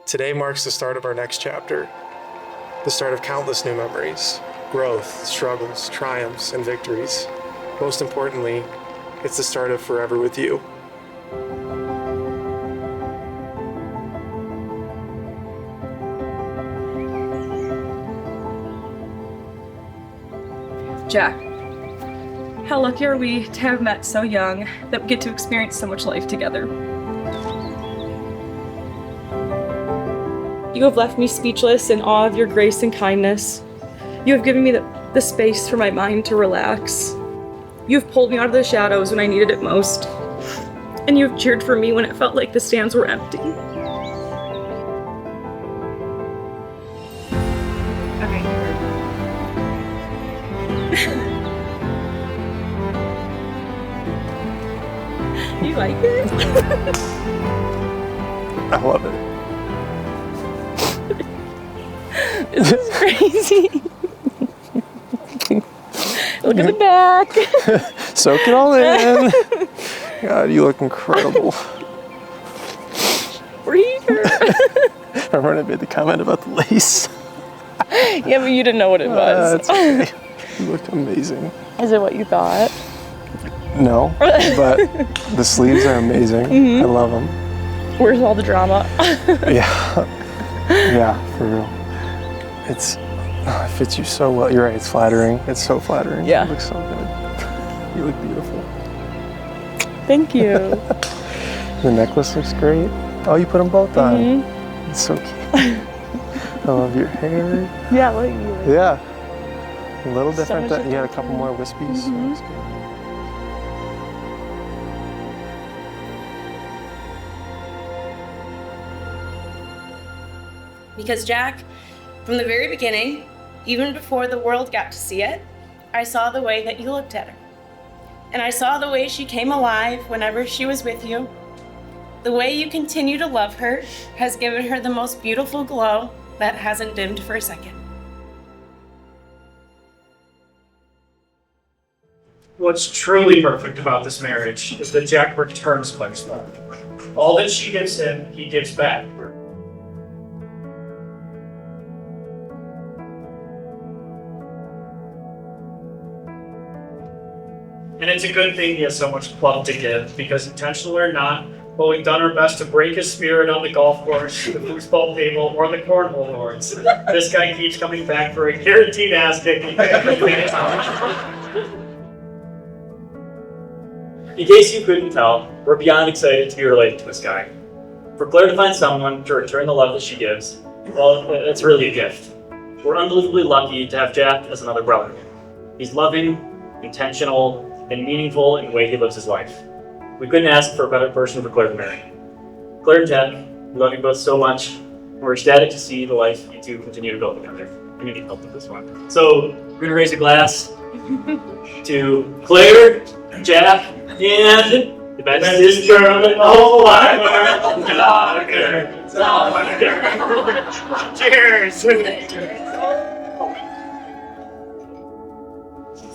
Today marks the start of our next chapter, the start of countless new memories, growth, struggles, triumphs, and victories. Most importantly, it's the start of forever with you. Jack, how lucky are we to have met so young that we get to experience so much life together. You have left me speechless in awe of your grace and kindness. You have given me the space for my mind to relax. You have pulled me out of the shadows when I needed it most. And you have cheered for me when it felt like the stands were empty. You like it? I love it. This is crazy. Look at the back. Soak it all in. God, you look incredible. Breather. Remember when I made the comment about the lace? Yeah, but you didn't know what it was. That's okay. You look amazing. Is it what you thought? No, but the sleeves are amazing. Mm-hmm. I love them. Where's all the drama? Yeah, for real. It fits you so well. You're right, it's flattering. It's so flattering. Yeah. You look so good. You look beautiful. Thank you. The necklace looks great. Oh, you put them both on. Mm-hmm. It's so cute. I love your hair. Yeah, what you? Yeah. A little So different. much You had a couple more wispies. So Mm-hmm. it's good. Because Jack, from the very beginning, even before the world got to see it, I saw the way that you looked at her. And I saw the way she came alive whenever she was with you. The way you continue to love her has given her the most beautiful glow that hasn't dimmed for a second. What's truly perfect about this marriage is that Jack returns Clarkston. All that she gives him, he gives back. And it's a good thing he has so much love to give, because intentional or not, while we've done our best to break his spirit on the golf course, the foosball table, or the cornhole boards, this guy keeps coming back for a guaranteed ass kicking. In case you couldn't tell, we're beyond excited to be related to this guy. For Claire to find someone to return the love that she gives, well, it's really a gift. We're unbelievably lucky to have Jack as another brother. He's loving, intentional, and meaningful in the way he lives his life. We couldn't ask for a better person for Claire to marry. Claire and Jack, we love you both so much, and we're ecstatic to see the life you two continue to build together. I'm gonna need help with this one. So, we're gonna raise a glass to Claire, Jack, and the bestest girl in the whole wide world. Cheers!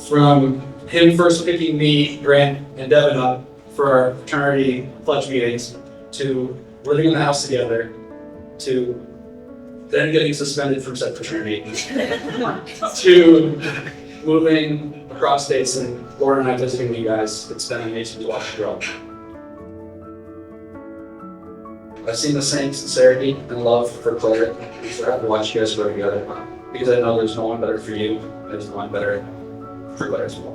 From him first picking me, Grant, and Devin up for our fraternity pledge meetings, to living in the house together, to then getting suspended from said fraternity, to moving across states and Laura and I visiting you guys. It's been amazing to watch you grow. I've seen the same sincerity and love for Claire. I have to watch you guys grow together, because I know there's no one better for you. There's no one better for Claire as well.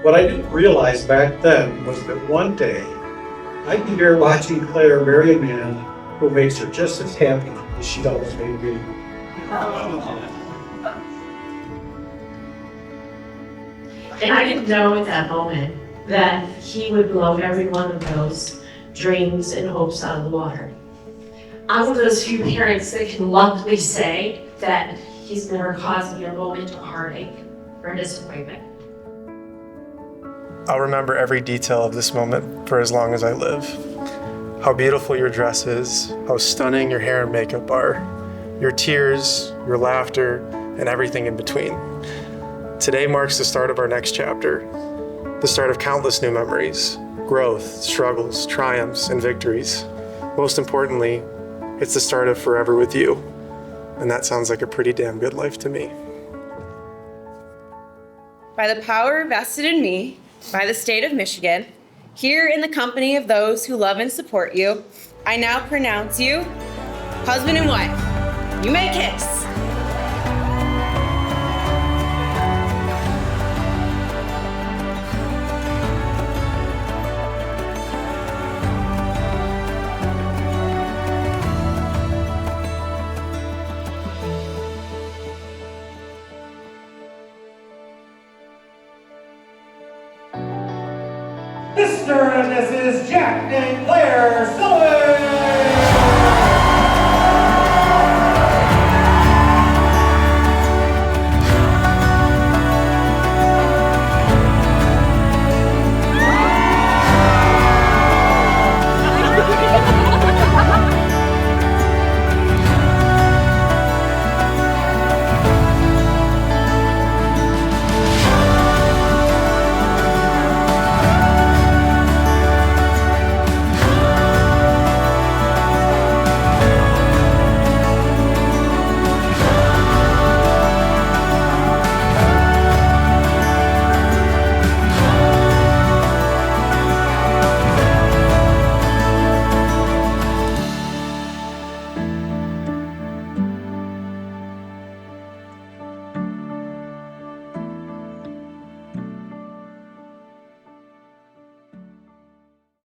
What I didn't realize back then was that one day I'd be here watching Claire marry a man who makes her just as happy as she always made me. And I didn't know at that moment that he would blow every one of those dreams and hopes out of the water. I'm one of those few parents that can lovingly say that he's never caused me a moment of heartache or disappointment. I'll remember every detail of this moment for as long as I live. how beautiful your dress is, how stunning your hair and makeup are, your tears, your laughter, and everything in between. Today marks the start of our next chapter, the start of countless new memories, growth, struggles, triumphs, and victories. Most importantly, it's the start of forever with you. And that sounds like a pretty damn good life to me. By the power vested in me by the state of Michigan, here in the company of those who love and support you, I now pronounce you husband and wife. You may kiss. Mr. and Mrs. Jack and Claire Sullivan.